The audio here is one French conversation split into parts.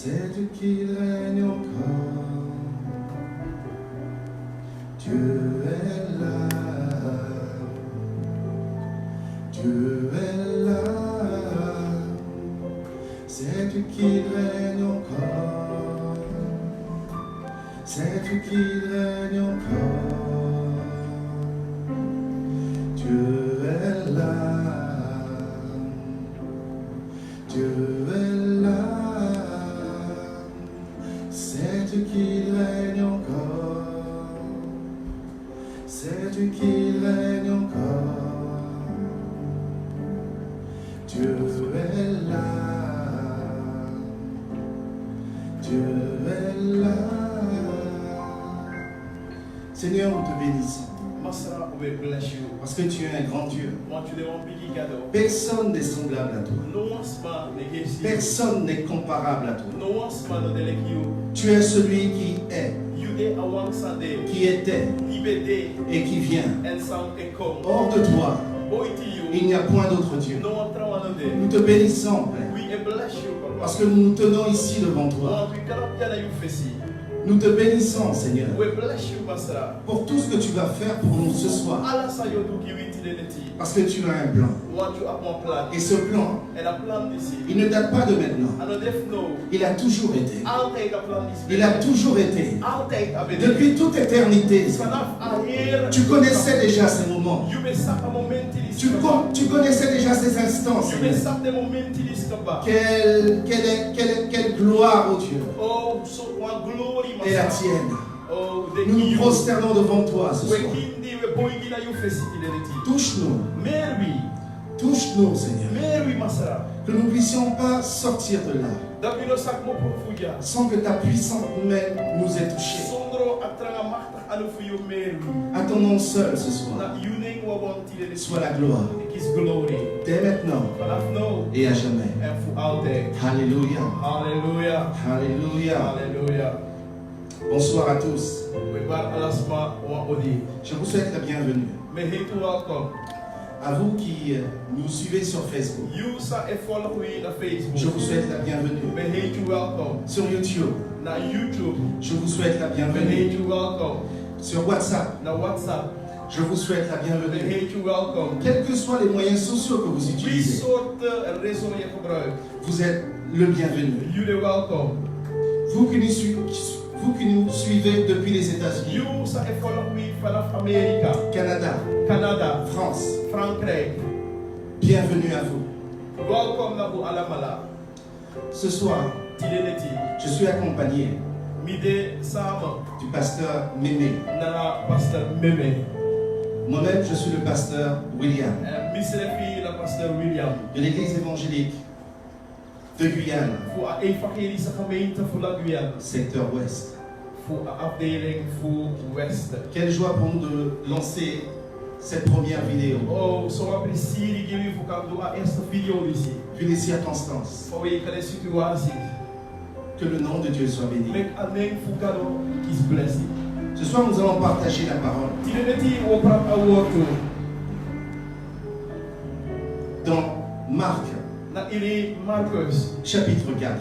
Sais-tu qu'il règne encore? Dieu est là. Dieu est là. Sais-tu qu'il règne encore? Sais-tu qu'il règne encore? Dieu est là. Dieu est là. Sais-tu qu'il règne encore? Sais-tu qu'il règne encore? Dieu est là. Dieu est là. Seigneur, nous te bénissons. Parce que tu es un grand Dieu. Personne n'est semblable à toi. Personne n'est comparable à toi. Tu es celui qui est, qui était et qui vient. Hors de toi, il n'y a point d'autre Dieu. Nous te bénissons, Père, parce que nous nous tenons ici devant toi. Nous te bénissons, Seigneur, pour tout ce que tu vas faire pour nous ce soir. Parce que tu as un plan. Et ce plan, il ne date pas de maintenant. Il a toujours été. Il a toujours été. Depuis toute éternité. Tu connaissais déjà ces moments. Tu connaissais déjà ces instants, Seigneur. Quelle gloire, oh Dieu, est la tienne. Nous nous prosternons devant toi ce soir. Touche-nous. Touche-nous, Seigneur. Que nous ne puissions pas sortir de là sans que ta puissante main nous ait touchés. À ton nom seul ce soir soit la gloire, dès maintenant et à jamais. Alléluia. Alléluia. Alléluia. Alléluia. Bonsoir à tous. Je vous souhaite la bienvenue. À vous qui nous suivez sur Facebook, je vous souhaite la bienvenue. Sur YouTube, je vous souhaite la bienvenue. Sur WhatsApp, je vous souhaite la bienvenue. Quels que soient les moyens sociaux que vous utilisez, vous êtes le bienvenu. Vous qui nous suivez depuis les États-Unis, Canada, France, bienvenue à vous. Ce soir, je suis accompagné du pasteur Mémé. Moi-même, je suis le pasteur William de l'église évangélique de Guyane, secteur ouest. Quelle joie pour nous de lancer cette première vidéo. Vu les circonstances, que le nom de Dieu soit béni. Ce soir, nous allons partager la parole dans Marc, chapitre 4.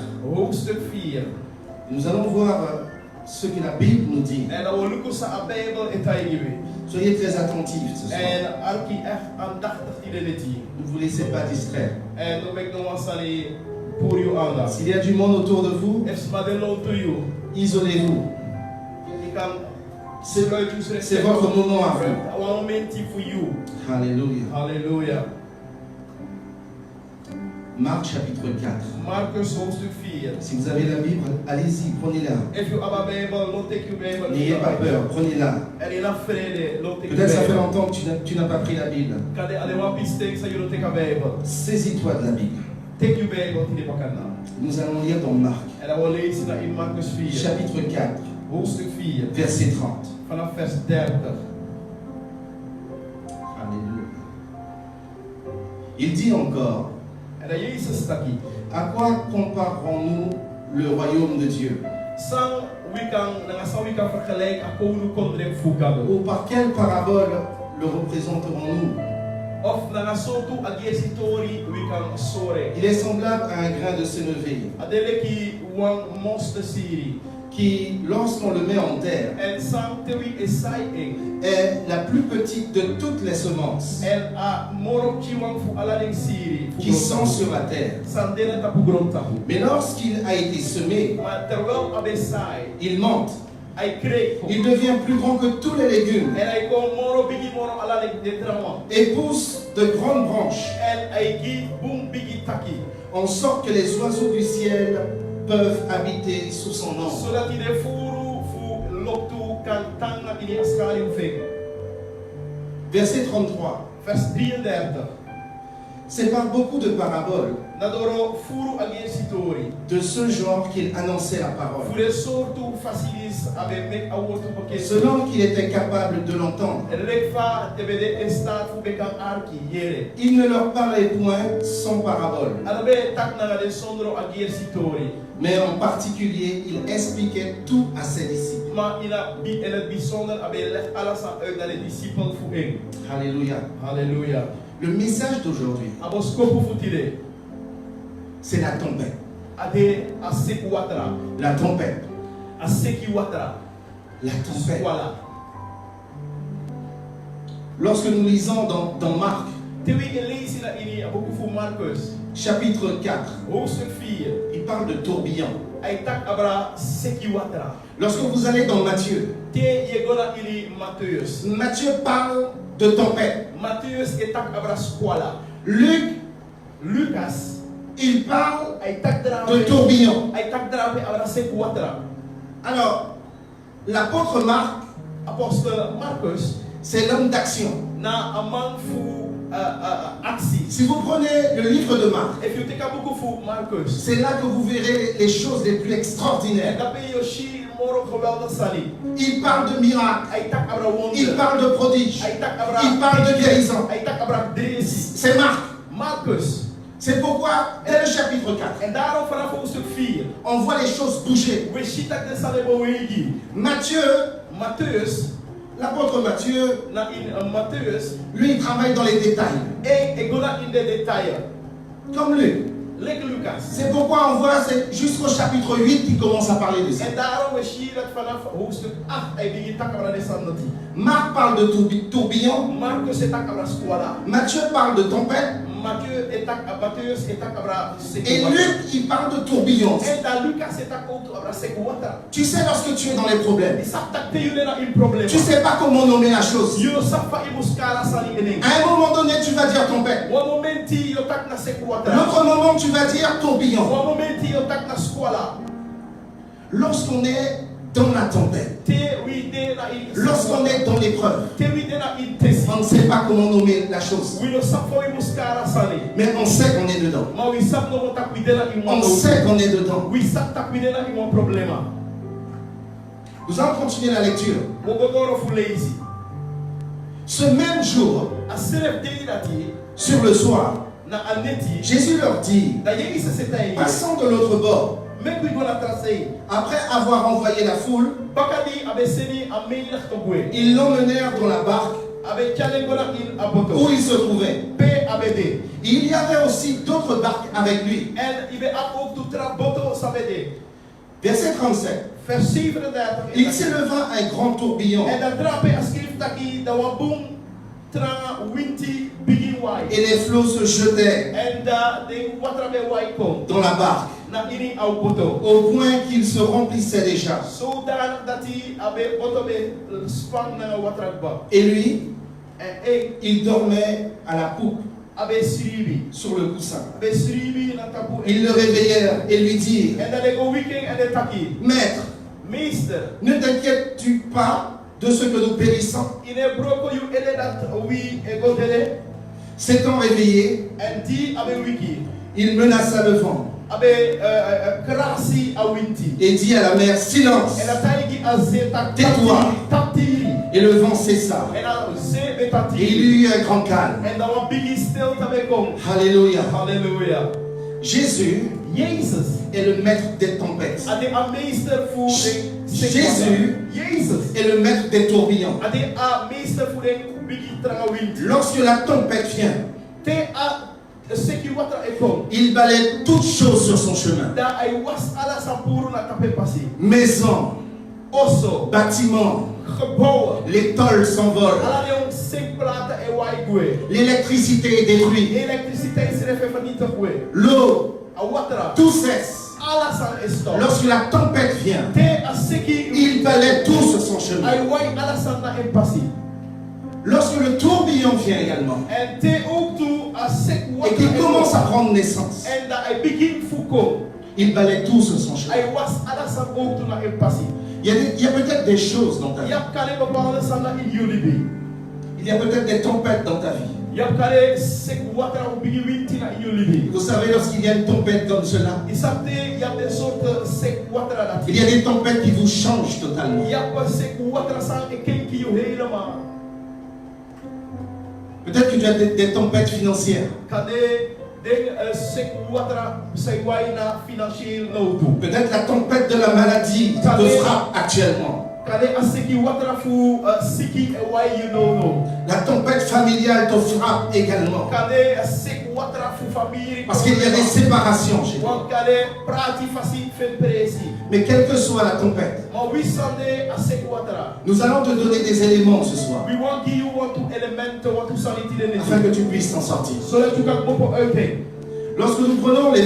Nous allons voir ce que la Bible nous dit. Soyez très attentifs ce soir. Ne vous laissez pas distraire. S'il y a du monde autour de vous, isolez-vous. C'est votre moment à vous. Alléluia. Alléluia. Marc chapitre 4. Marcus hoofdstuk 4. Si vous avez la Bible, allez-y, prenez-la. If you have a Bible, don't take your Bible. N'ayez pas peur, prenez-la. Peut-être ça fait longtemps que tu n'as pas pris la Bible. Saisis-toi de la Bible. Take your Bible to the Bakana. Nous allons lire dans Marc, En dan wil lezen in Marcus 4. chapitre 4, Hoofdstuk 4. verset 30. Vanaf vers 30. Alléluia. Il dit encore, En dan Jezus stak hier. à quoi comparerons-nous le royaume de Dieu? Sang we kan vergelijken aan koning kondrek fugado. Ou par quelle parabole le représenterons-nous? Of nangasotu agiesitori wikang sore. Il est semblable à un grain de sénévé Adeleki wang monster siri. qui, lorsqu'on le met en terre, En sang tewi esai eng. est la plus petite de toutes les semences En a moroki wang fu alading siri. qui sont sur la terre. Sandena tapu grom tapu. Mais lorsqu'il a été semé, Ma terwel abesai. il monte. Ai krei. Il devient plus grand que tous les légumes En ai ko moro bigi moro alading detrawan. et pousse de grandes branches, En ai gi bum bigi taki. en sorte que les oiseaux du ciel peuvent habiter sous son ombre. Zodat ide furu fu loktu kan tanga ini askari ufeng. Verset 33. Vers 33. C'est par beaucoup de paraboles Nadoro furu agiesitori. de ce genre qu'il annonçait la parole, Fure sortu facilis abe mek awotu poke. selon qu'il était capable de l'entendre. Rekfa tebede estat fu bekan arki yere. Il ne leur parlait point sans parabole, Alabe tak nagade sondro agiesitori. mais en particulier, il expliquait tout à ses disciples. Ma ina bi en het bijzonder abe leg alles uit naar de discipel fu eng. Alléluia. Halleluja. Le message d'aujourd'hui, Abo skopu fu tide. c'est la tempête. Ade asek watra. La tempête. Aseki watra. La tempête. Voilà. Lorsque nous lisons dans Marc, Tewi elezi na ini aboku fu Marcus. chapitre 4, Hoofdstuk 4. il parle de tourbillon. Ay tak abra seki watra. Lorsque vous allez dans Matthieu, Te yegona ini Mattheus. Matthieu parle de tempête. Mattheus etak abra squala. Luc, Lucas il parle ay tak de drape. tourbillon. Ay tak drape abra seki watra. Alors, l'apôtre Marc, Apostel Marcus c'est l'homme d'action. na amang fu aksi. Si vous prenez le livre de Marc, If you take a book fu Marcus. c'est là que vous verrez les choses les plus extraordinaires. Dape yoshi moro geweldig sali. Il parle de miracles, Ay tak abra il wonder. parle de prodiges, Ay tak abra. il parle de guérison. Ay tak abra dresi. C'est Marc. Marcus. C'est pourquoi, dès le chapitre 4, En daarom vanaf hoofdstuk 4. on voit les choses bouger. We zien dat de salebo wegi. Matthieu, Matthäus. l'apôtre Matthieu, Na in Matthäus. lui, il travaille dans les détails, Ik go naar in de detail. comme Luc. Like Lucas. C'est pourquoi on voit c'est jusqu'au chapitre 8 qu'il commence à parler de ça. En daarom we zien dat vanaf hoofdstuk 8 hij begint takabra de sandati. Marc parle de tourbillon, Marcus est takabra squala. Matthieu parle de tempête, Matthäus est takabra et sekwata. Luc, il parle de tourbillon. En da Lucas est takabra sekwata. Tu sais, lorsque tu es dans les problèmes, Isap takte yule na in problema. tu ne sais pas comment nommer la chose. Yo safa imuskala sali eneng. À un moment donné, tu vas dire tempête. Wa momenti yo tak na sekwata. L'autre moment, tu vas dire tourbillon. Wa momenti yo tak na squala. Lorsqu'on est dans la tempête, Te wi de na in. lorsqu'on est dans l'épreuve, Te wi de na in tesi. on ne sait pas comment nommer la chose. We no safa imuskala sali. Mais on sait qu'on est dedans. Ma we sap no tak wi de na in On mo. sait qu'on est dedans. We sap tak wi de na in mo problema. Nous allons continuer la lecture. Mo gogoro fu lazy. Ce même jour, A selef de dati sur le soir, na aneti. Jésus leur dit, Da yegi se setai. passons de l'autre bord. Mek we go na trasei. Après avoir envoyé la foule, Bakadi abeseni amei na togwe. ils l'emmenèrent dans la barque Abe chale go na in où aboto. il se trouvait. P abede. Il y avait aussi d'autres barques avec lui. En ibe ap ook tu tra boto sabede. Verset 37. Vers 37. Il s'éleva un grand tourbillon En dan drape askrif taki da wabum tra winti bigi wai. et les flots se jetèrent En da de watrabe wai kom. dans la barque Na ini au boto. au point qu'il se remplissait déjà. Zodanig dat hij abe boto be spang na watrakba. Et lui, En ik il dormait à la poupe abe sribi. sur le coussin. Abe sribi na tapu. Ils le réveillèrent et lui dirent, En dan de go weekend en de taki. Maître, Meester. ne t'inquiètes-tu pas de ce que nous périssons? Ine broko you ele dat we ego dele. S'étant réveillé, En die abe wiki. il menaça le vent Abe krasi a winti. et dit à la mer, silence. En ataigi a zeta Tais-toi. tatiri. Et le vent cessa. En a ze Et il betati. y eut un grand calme. En dan wa bigi stil tabe kom. Alléluia. Halleluja. Jésus Jezus est est le maître des tempêtes. Ade a meester voor de Jésus Jezus est le maître des tourbillons. ade a meester voor de bigi tranga wind. Lorsque la tempête vient, Te a seki watra ekon. il balaie toutes choses sur son chemin. Da ay was ala sampuru na kape pasi. Maisons, Osso, bâtiments, gebouwen. les tôles s'envolent. Ala de un simplata e wai gwe. L'électricité est détruite. Elektriciteit is refe vanita gwe. L'eau, A watra. tout cesse. Ala san estop. Lorsque la tempête vient, Te a seki il balaie tout sur son chemin. ay wai ala san na empasi. Lorsque le tourbillon vient également, En te ook toe a sek et qu'il watra commence à prendre naissance, en da ay begin fuko. il balaie tout sur son chemin. Ay was ala san ook toe na empasi. Il y a peut-être des choses dans ta vie. Yap kale bepaalde san na in jullie bi. Il y a peut-être des tempêtes dans ta vie. Yap kale sek watra u bigi winti na in jullie bi. Vous savez, lorsqu'il y a une tempête comme cela, Isapte yap de soort sek watra dat. il y a des tempêtes qui vous changent totalement. Yap sek watra san e kenki you helemaal. Peut-être que tu as des tempêtes financières. Kade ding sek watra say wai na financieel no toe. Peut-être la tempête de la maladie te frappe actuellement. Kade a seki watra fu siki e wai you no. La tempête familiale te frappe également. Kade a sek watra fu famille. Parce qu'il y a des séparations chez toi. Want kade prati fasi fen presi. Mais quelle que soit la tempête, Ma wisande a sek watra. nous allons te donner des éléments ce soir We want give you want to element want to sanity de afin que tu puisses t'en sortir. So that you can go uiting. Lorsque nous prenons les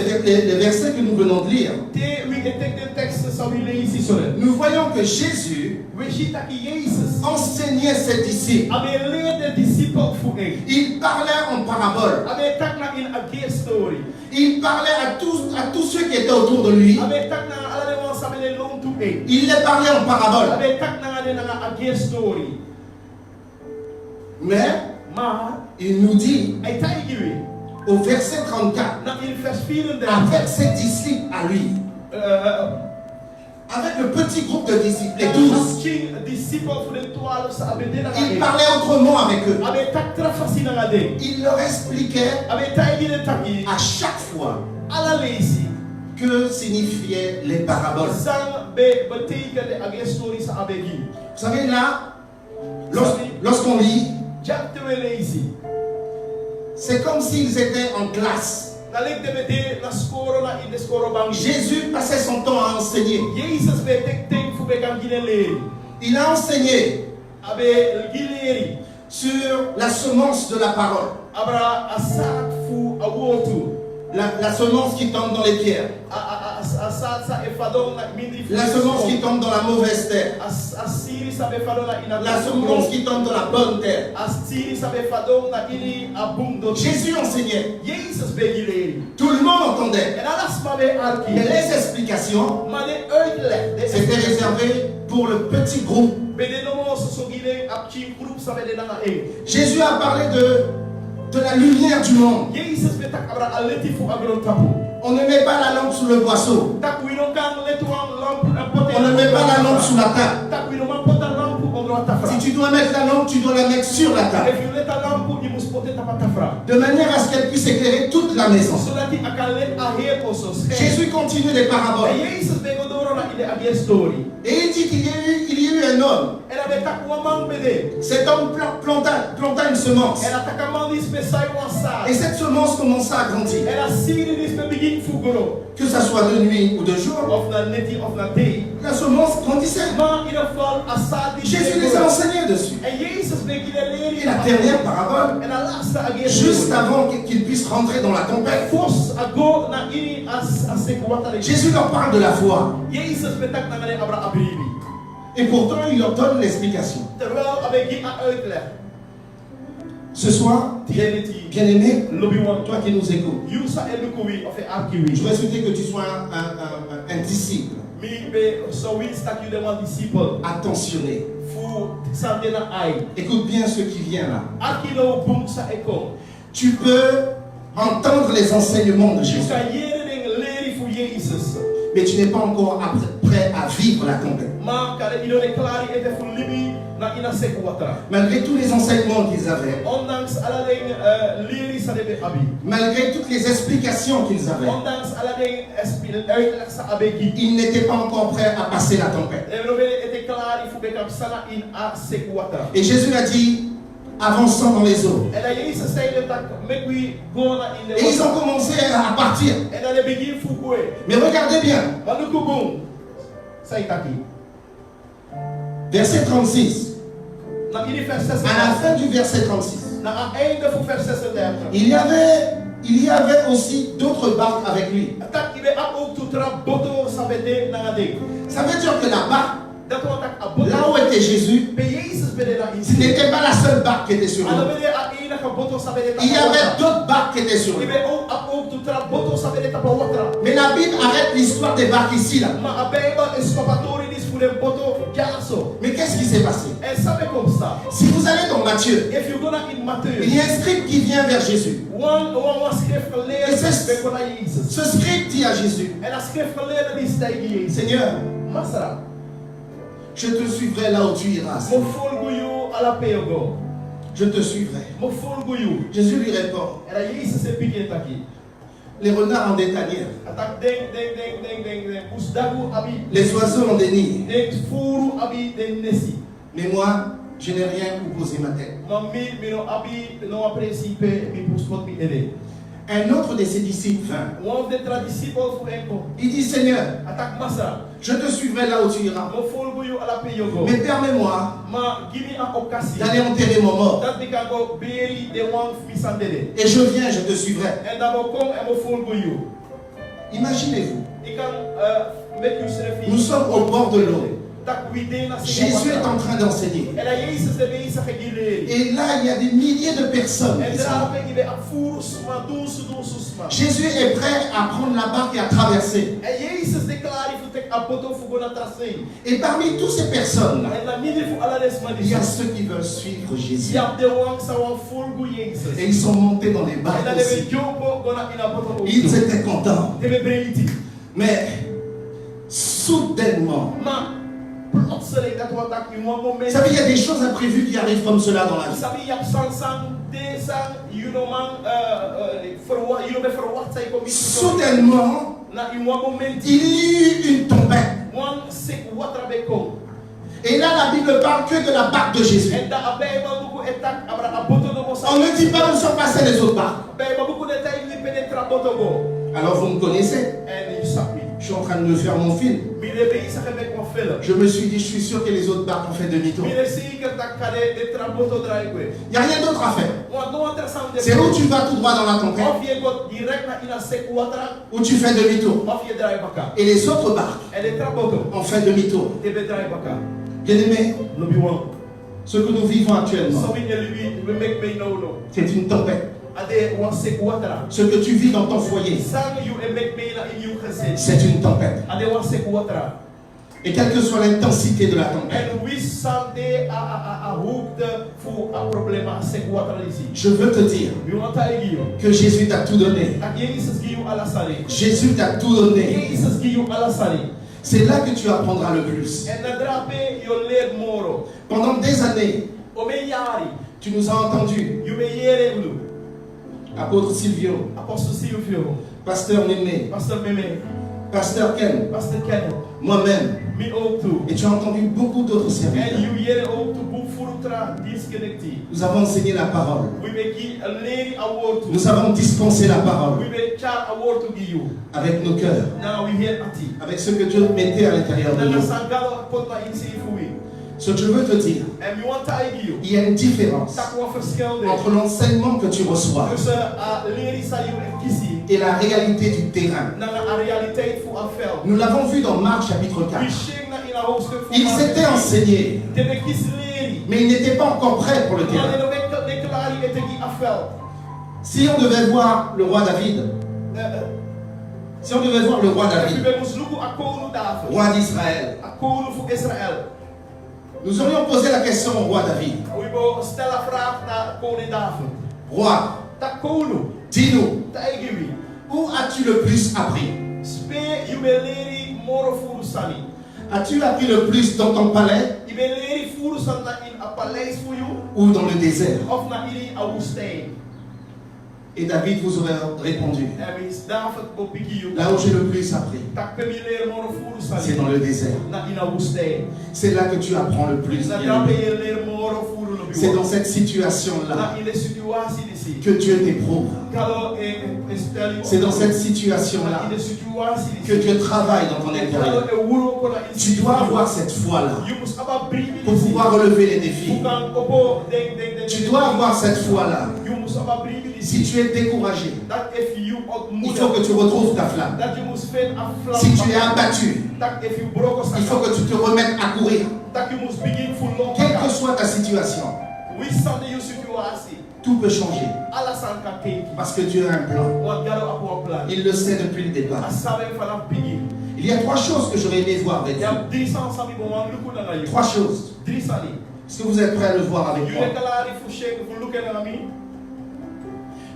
versets que nous venons de lire, Te we take the text sa we lezen so that. nous voyons que Jésus We zien dat Jezus enseignait ses disciples. Abe leerde disciples voor één. Il parlait en parabole. Abe tak na in a gear story. Il parlait à tous ceux qui étaient autour de lui. Abe tak na alle de mensen abe loon toe één. Il les parlait en parabole. Abe tak na de na a gear story. Mais Maar il nous dit hij tijgeri. au verset 34, Na in vers 34. avec ses disciples à lui, avec le petit groupe de disciples, les 12, il parlait autrement avec eux. Il leur expliquait à chaque fois que signifiaient les paraboles. Vous savez là, lorsqu'on lit, c'est comme s'ils étaient en classe. Jésus passait son temps à enseigner. Il a enseigné sur la semence de la parole. La semence qui tombe dans les pierres. La semence qui tombe dans la mauvaise terre. La semence qui tombe dans la bonne terre. Jésus enseignait. Tout le monde entendait. Mais les explications c'était réservé pour le petit groupe. Jésus a parlé de la lumière du monde. On ne met pas la lampe sous le boisseau. On ne met pas la lampe sous la table. Si tu dois mettre la lampe, tu dois la mettre sur la table. De manière à ce qu'elle puisse éclairer toute la maison. Jésus continue les paraboles. Et il dit qu'il y a eu un homme. Cet homme planta une semence. Et cette semence commença à grandir. Que ce soit de nuit ou de jour, la semence grandissait. Jésus les a enseignés dessus. Et la dernière parabole, juste avant qu'ils puissent rentrer dans la tempête, Jésus leur parle de la foi. Et pourtant, il leur donne l'explication. Ce soir, bien-aimé, toi qui nous écoutes, je voudrais souhaiter que tu sois un disciple attentionné. Écoute bien ce qui vient là. Tu peux entendre les enseignements de Jésus, mais tu n'es pas encore prêt à vivre la tempête. Malgré tous les enseignements qu'ils avaient, malgré toutes les explications qu'ils avaient, ils n'étaient pas encore prêts à passer la tempête. Et Jésus a dit, avançons dans les eaux. Et ils ont commencé à partir. Mais regardez bien. Verset 36. À la fin du verset 36. Il y avait aussi d'autres barques avec lui. Ça veut dire que la barque, là où était Jésus, ce n'était pas la seule barque qui était sur lui. Il y avait d'autres barques qui étaient sur lui. Mais la Bible arrête l'histoire des barques ici là. Mais qu'est-ce qui s'est passé? Si vous allez dans Matthieu, il y a un scribe qui vient vers Jésus. Et ce scribe dit à Jésus, Seigneur, je te suivrai là où tu iras. Je te suivrai. Jésus lui répond, les renards ont des tanières, les oiseaux ont des nids, mais moi, je n'ai rien pour poser ma tête. Un autre de ses disciples vint. Il dit, Seigneur, je te suivrai là où tu iras. Mais permets-moi d'aller enterrer mon mort. Et je viens, je te suivrai. Imaginez-vous. Nous sommes au bord de l'eau. Jésus est en train d'enseigner. Et là, il y a des milliers de personnes. Jésus est prêt à prendre la barque et à traverser. Et parmi toutes ces personnes, il y a ceux qui veulent suivre Jésus. Et ils sont montés dans les barques aussi. Ils étaient contents. Mais soudainement, vous savez, il y a des choses imprévues qui arrivent comme cela dans la vie. Soudainement, il y eut une tempête. Et là, la Bible parle que de la barque de Jésus. On ne dit pas où sont passées les autres barques. Alors vous me connaissez. Je suis en train de me faire mon film. Je me suis dit, je suis sûr que les autres barques ont fait demi-tour. Il n'y a rien d'autre à faire. C'est où tu vas tout droit dans la tempête, où tu fais demi-tour. Et les autres barques ont fait demi-tour. Bien-aimés, ce que nous vivons actuellement, c'est une tempête. Ce que tu vis dans ton foyer, c'est une tempête. Et quelle que soit l'intensité de la tempête, je veux te dire que Jésus t'a tout donné. Jésus t'a tout donné. C'est là que tu apprendras le plus. Pendant des années, tu nous as entendus. Apôtre Silvio, Pasteur Mémé, Pasteur Ken, moi-même, et tu as entendu beaucoup d'autres serviteurs. Nous avons enseigné la parole. Nous avons dispensé la parole avec nos cœurs, avec ce que Dieu mettait à l'intérieur de nous. Ce que je veux te dire, il y a une différence entre l'enseignement que tu reçois et la réalité du terrain. Nous l'avons vu dans Marc chapitre 4. Ils étaient enseignés, mais ils n'étaient pas encore prêts pour le terrain. Si on devait voir le roi David, roi d'Israël, nous aurions posé la question au roi David. Roi, dis-nous, où as-tu le plus appris? As-tu appris le plus dans ton palais ou dans le désert? Et David vous aurait répondu, là où j'ai le plus appris, c'est dans le désert. C'est là que tu apprends le plus. C'est dans cette situation-là que Dieu t'éprouve. C'est dans cette situation-là que Dieu travaille dans ton intérieur. Tu dois avoir cette foi-là pour pouvoir relever les défis. Tu dois avoir cette foi-là. Si tu es découragé, il faut que tu retrouves ta flamme. Si tu es abattu, il faut que tu te remettes à courir. Quelle que soit ta situation, tout peut changer. Parce que Dieu a un plan. Il le sait depuis le départ. Il y a 3 choses que j'aurais aimé voir avec vous. 3 choses. Est-ce que vous êtes prêts à le voir avec moi?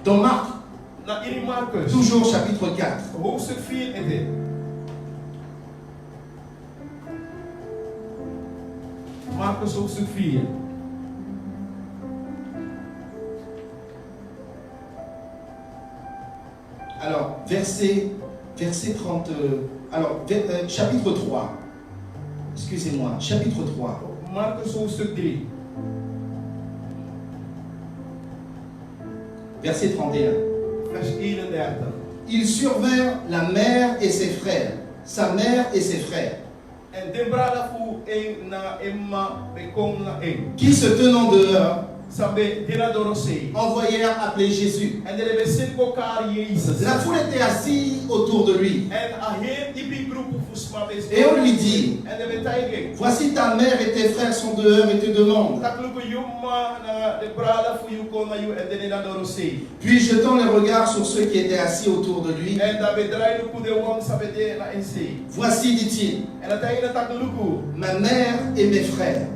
Dans Marc, toujours chapitre 4. Marcus hoofdstuk 4. Alors, verset 30. Chapitre 3. Excusez-moi, chapitre 3. Marcus hoofdstuk 3. Verset 31. Vers 31. Ils survinrent la mère et ses frères, sa mère et ses frères, qui se tenant dehors envoyèrent appeler Jésus. La foule était assise autour de lui. Et on lui dit, voici ta mère et tes frères sont dehors et te demandent. Puis jetant les regards sur ceux qui étaient assis autour de lui, voici, dit-il, ma mère et mes frères.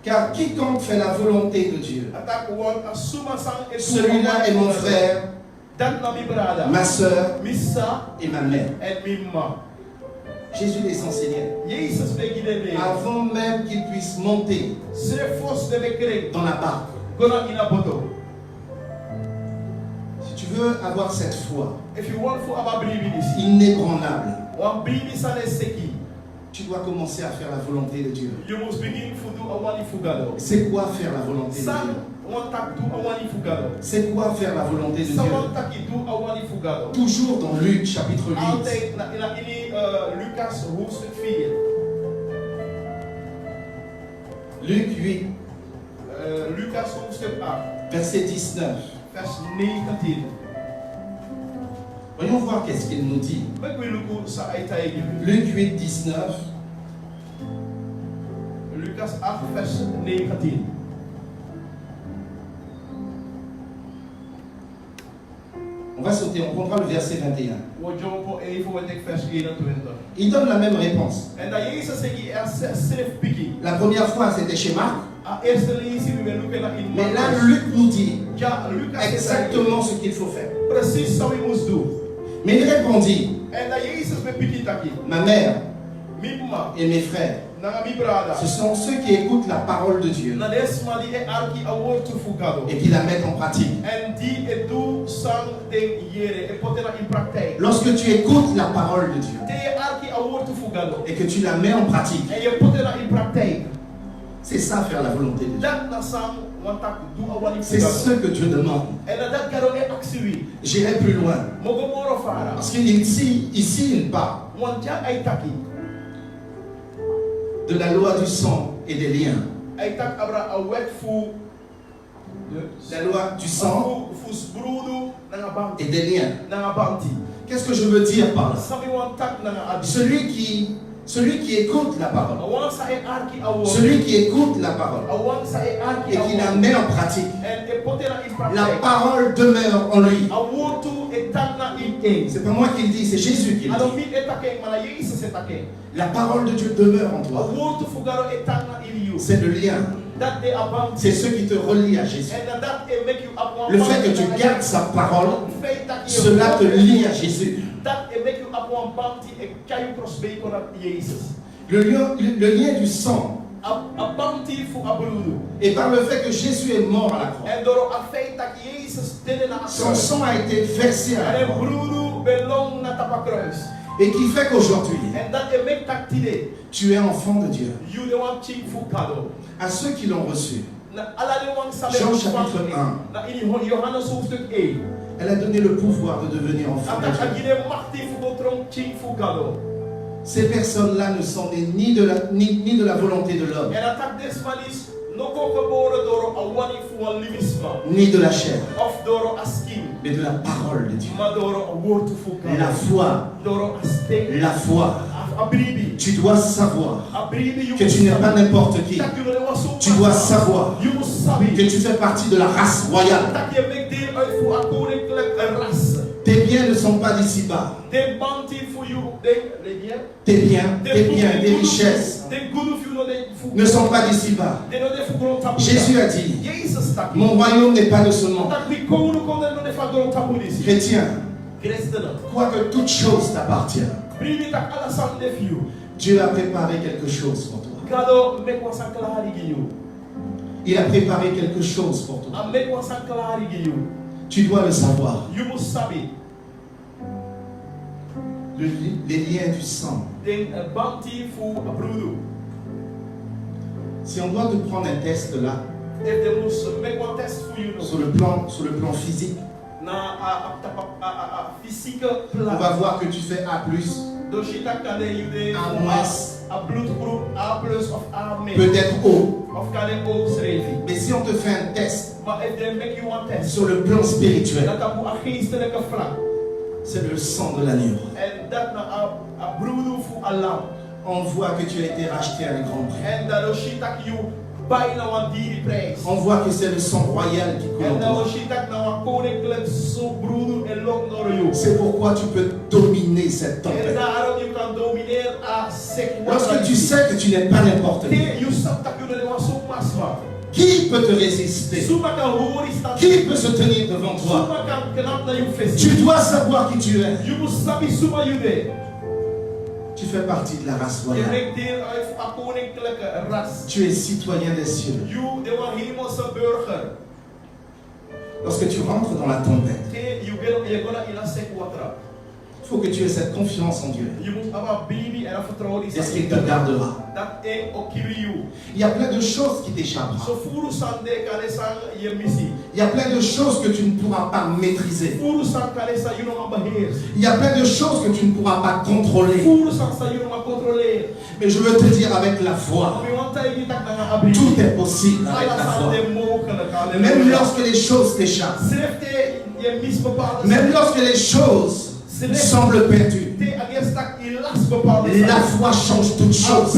Car quiconque fait la volonté de Dieu, celui-là est mon frère, ma soeur et ma mère. Jésus les enseignait avant même qu'ils puissent monter dans la barque. Si tu veux avoir cette foi inébranlable, tu dois commencer à faire la volonté de Dieu. C'est quoi faire la volonté de Dieu? C'est quoi faire la volonté de Dieu? Toujours dans Luc chapitre 8. Luc 8. Verset 19. Voyons voir qu'est-ce qu'il nous dit. Luc 8, 19. Lucas 8, vers 19. On va sauter, on prendra le verset 21. Il donne la même réponse. La première fois, c'était chez Marc. Mais là, Luc nous dit exactement ce qu'il faut faire. Mais il répondit, ma mère et mes frères, ce sont ceux qui écoutent la parole de Dieu et qui la mettent en pratique. Lorsque tu écoutes la parole de Dieu et que tu la mets en pratique, c'est ça faire la volonté de Dieu. C'est ce que Dieu demande. J'irai plus loin. Parce qu'ici, il parle de la loi du sang et des liens. La loi du sang et des liens. Qu'est-ce que je veux dire par là? Celui qui écoute la parole, celui qui écoute la parole et qui la met en pratique, la parole demeure en lui. C'est pas moi qui le dis, c'est Jésus qui le dit. La parole de Dieu demeure en toi. C'est le lien. C'est ce qui te relie à Jésus. Le fait que tu gardes sa parole, cela te lie à Jésus. Le lien du sang. Et par le fait que Jésus est mort à la croix, son sang a été versé à la croix. Et qui fait qu'aujourd'hui, tu es enfant de Dieu. À ceux qui l'ont reçu, Jean chapitre 1, elle a donné le pouvoir de devenir enfant de Dieu. Ces personnes-là ne sont nées ni de la volonté de l'homme, ni de la chair, mais de la parole de Dieu. La foi. Tu dois savoir que tu n'es pas n'importe qui. Tu dois savoir que tu fais partie de la race royale. Tes biens ne sont pas d'ici-bas. Tes biens, tes richesses ne sont pas d'ici-bas. Jésus a dit, mon royaume n'est pas de ce monde. Chrétien, quoique toute chose t'appartient, Dieu a préparé quelque chose pour toi. Il a préparé quelque chose pour toi. Tu dois le savoir. Les liens du sang. Si on doit te prendre un test là, sur le plan physique, on va voir que tu fais A+, A-, peut-être O. Mais si on te fait un test sur le plan spirituel, c'est le sang de l'agneau. On voit que tu as été racheté à un grand prix. On voit que c'est le sang royal qui coule en toi. C'est pourquoi tu peux dominer cette tempête. Lorsque tu sais que tu n'es pas n'importe qui peut te résister? Qui peut se tenir devant toi? Tu dois savoir qui tu es. Tu fais partie de la race royale. Tu es citoyen des cieux. Lorsque tu rentres dans la tempête, il faut que tu aies cette confiance en Dieu. Est-ce qu'il te gardera? Il y a plein de choses qui t'échapperont. Il y a plein de choses que tu ne pourras pas maîtriser. Il y a plein de choses que tu ne pourras pas contrôler. Mais je veux te dire avec la foi, tout est possible avec la foi. Même lorsque les choses t'échappent, même lorsque les choses semblent perdues, la foi change toutes choses.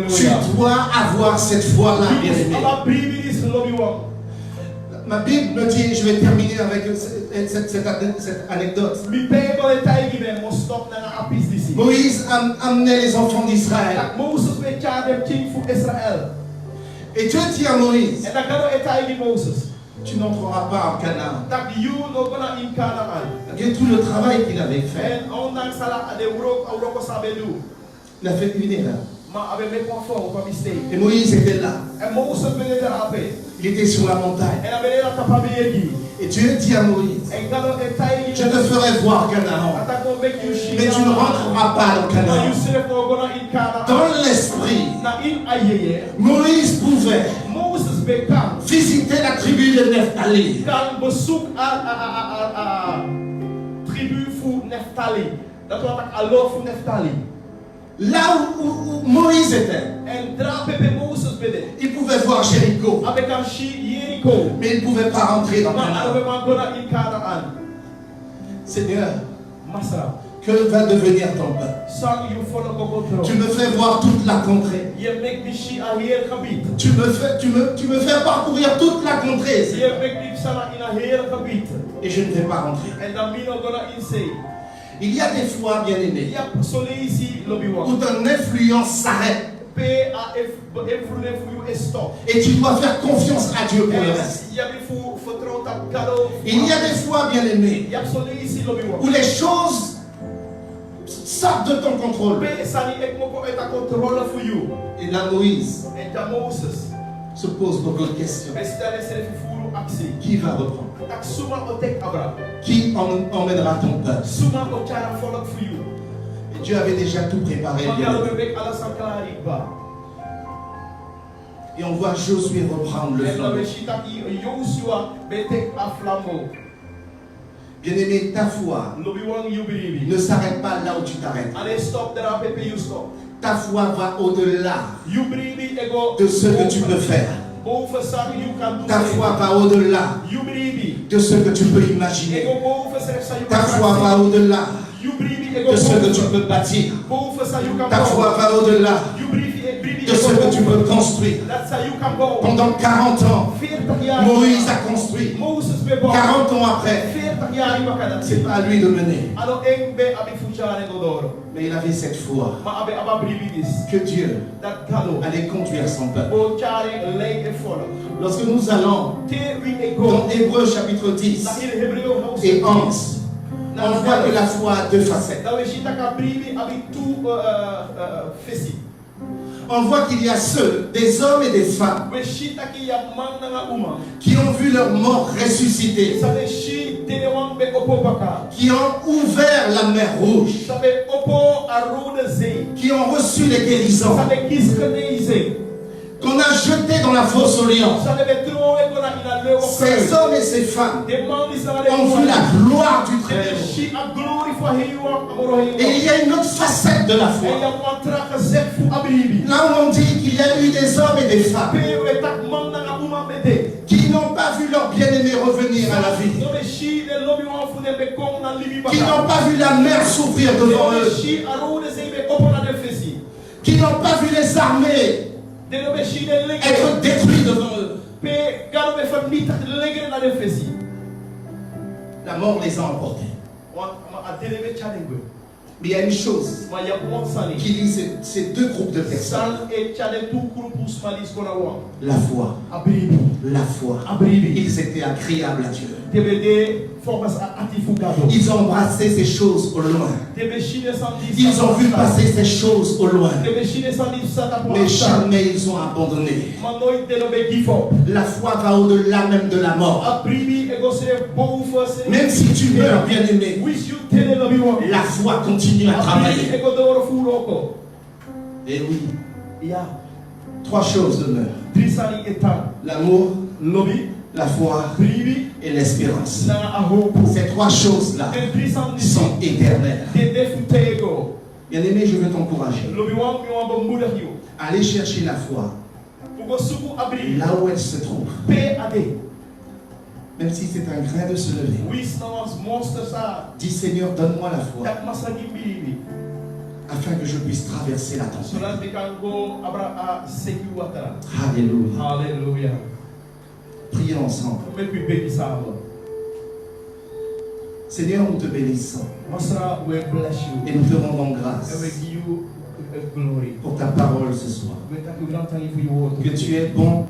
Tu dois avoir cette foi-là, bien-aimé. Ma Bible me dit, je vais terminer avec cette anecdote. Moïse amenait les enfants d'Israël. Et Dieu dit à Moïse, tu n'entreras pas en Canaan. Malgré tout le travail qu'il avait fait, il a fait une erreur. Et Moïse était là. Il était sur la montagne. Et Dieu dit à Moïse, je te ferai voir Canaan, mais tu ne rentreras pas dans Canaan. Dans l'esprit, Moïse pouvait visiter la tribu de Nephtali. Là où Moïse était, il pouvait voir Jéricho, mais il ne pouvait pas rentrer dans Canaan. Seigneur, que va devenir ton peuple? Tu me fais voir toute la contrée. Tu me fais parcourir toute la contrée. Et je ne vais pas rentrer. Il y a des fois, bien aimé, où ton influence s'arrête. Et tu dois faire confiance à Dieu pour le reste. Il y a des fois, bien aimé, où les choses sortent de ton contrôle. Et là, Moïse se pose beaucoup de questions. Qui va reprendre? Qui emmènera ton peuple? Et Dieu avait déjà tout préparé. Et on voit Josué reprendre le flambeau. Bien-aimé, ta foi ne s'arrête pas là où tu t'arrêtes. Ta foi va au-delà de ce que tu peux faire. Ta foi va au-delà de ce que tu peux imaginer. Ta foi va au-delà de ce que tu peux bâtir. Ta foi va au-delà de ce que tu peux construire. Pendant 40 ans, Moïse a construit. 40 ans après, c'est pas à lui de mener. Mais il avait cette foi que Dieu allait conduire son peuple. Lorsque nous allons dans Hébreux chapitre 10 et 11, on voit que la foi a deux facettes. On voit qu'il y a ceux, des hommes et des femmes, qui ont vu leur mort ressusciter, qui ont ouvert la mer rouge, qui ont reçu les guérisons, qu'on a jeté dans la fosse au lion. Ces hommes et ces femmes ont vu la gloire du Très-Haut. Et il y a une autre facette de la foi. Là où on dit qu'il y a eu des hommes et des femmes qui n'ont pas vu leur bien-aimé revenir à la vie, qui n'ont pas vu la mer s'ouvrir devant eux, qui n'ont pas vu les armées être détruites devant eux. La mort les a emportés. Mais il y a une chose qui lie ces deux groupes de personnes. La foi. La foi. Ils étaient agréables à Dieu. Ils ont embrassé ces choses au loin. Ils ont vu passer ces choses au loin. Mais jamais ils ont abandonné. La foi va au-delà même de la mort. Même si tu meurs, bien aimé, la foi continue à travailler. Et oui, trois choses demeurent: l'amour, la foi et l'espérance. Ces trois choses-là sont éternelles. Bien aimé, je veux t'encourager. Allez chercher la foi là où elle se trouve. Même si c'est un grain de se lever. Dis: Seigneur, donne-moi la foi afin que je puisse traverser la tempête. Alléluia. Alléluia. Prions ensemble. Seigneur, nous te bénissons et nous te rendons grâce pour ta parole ce soir. Que tu es bon,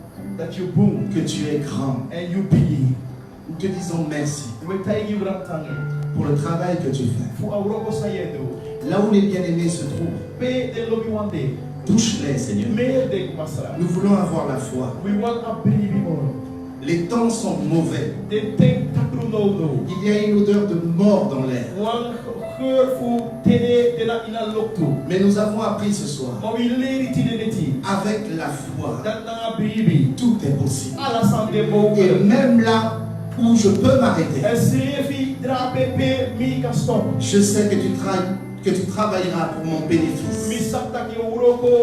que tu es grand. Nous te disons merci pour le travail que tu fais. Là où les bien-aimés se trouvent, touche-les, Seigneur. Nous voulons avoir la foi. Les temps sont mauvais. Il y a une odeur de mort dans l'air. Mais nous avons appris ce soir, avec la foi, tout est possible. Et même là où je peux m'arrêter, je sais que tu travailleras pour mon bénéfice.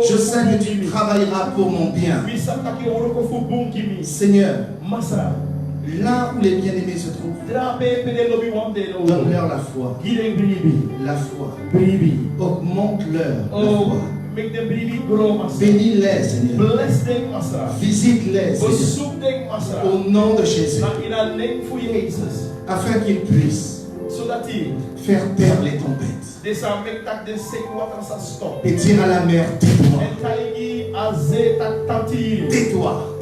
Je sais que tu travailleras pour mon bien. Seigneur, là où les bien-aimés se trouvent, donne-leur la foi. La foi. Augmente-leur la foi. Bénis-les, Seigneur. Visite-les, Seigneur. Au nom de Jésus. Afin qu'ils puissent faire taire les tempêtes. Et dire à la mer, tais-toi. Tais-toi.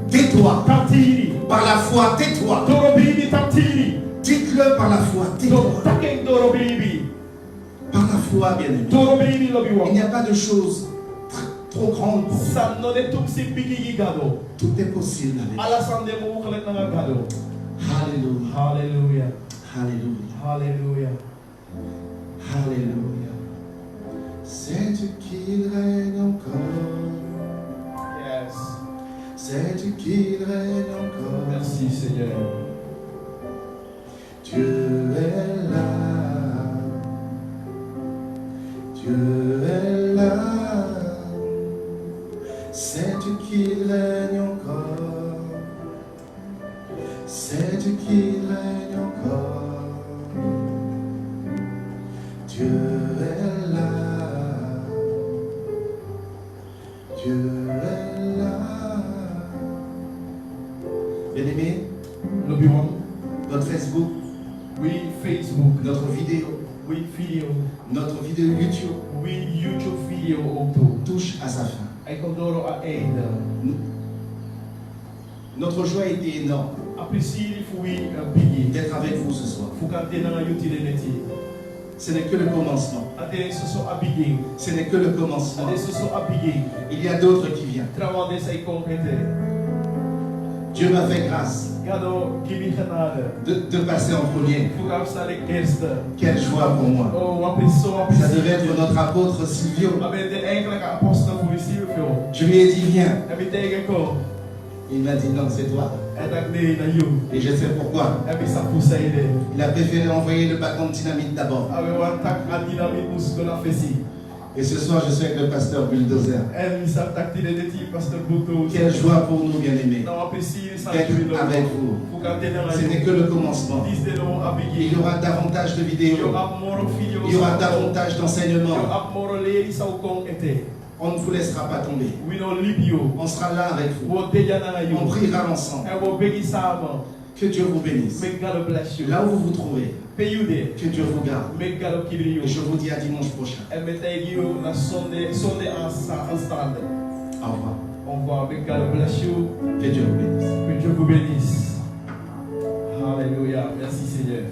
Tais-toi. Par la foi, tais-toi. Dites-le par la foi, tais-toi. Par la foi, bien-aimé. Il n'y a pas de choses trop grande pour vous. Tout est possible avec vous. Alléluia. Alléluia. Alléluia. Alléluia. Alléluia. Sais-tu qu'il règne encore? Yes. Sais-tu qu'il règne encore? Merci Seigneur. Dieu est là. Dieu est là. Sais-tu qu'il règne encore? Sais-tu qu'il règne encore? Dieu est là. Dieu est là. Bien-aimé, notre Facebook, Oui, Facebook. notre vidéo, Oui, video. notre vidéo YouTube Oui, YouTube video auto. touche à sa fin. Eikondoro a einde. Notre joie a été énorme Appreciate fui bigi. d'être avec vous ce soir. Fukante na yutile neti. Ce n'est que le commencement. Ade soso abigi. Ce n'est que le commencement. Ade soso abigi. Il y a d'autres qui viennent. Trawande sai konkrete. Dieu m'a fait grâce Gado gibi genade. de passer en premier. Fukaf sale eerste. Quelle joie pour moi. Oh, wapiso Ça devait être notre apôtre Silvio. Abende eigenlijk apostel voor Silvio. Je lui ai dit viens. Heb je tegenko? Il m'a dit non, c'est toi. En dat nee na you. Et je sais pourquoi. Heb je sa poussaide. Il a préféré envoyer le bâton de dynamite d'abord. Awe wantak a dynamite muskola fesi. Et ce soir, je suis avec le pasteur Bulldozer. En sa taktile de ti pastor Buto. Quelle joie pour nous, bien-aimés, Non, apprécie ça. d'être avec vous. Ce n'est que le commencement. Il y aura davantage de vidéos. Il y aura davantage d'enseignements. On ne vous laissera pas tomber. On sera là avec vous. On priera ensemble. Que Dieu vous bénisse. Là où vous vous trouvez, que Dieu vous garde. Et je vous dis à dimanche prochain. Au revoir. Au revoir. Que Dieu vous bénisse. Que Dieu vous bénisse. Alléluia. Merci Seigneur.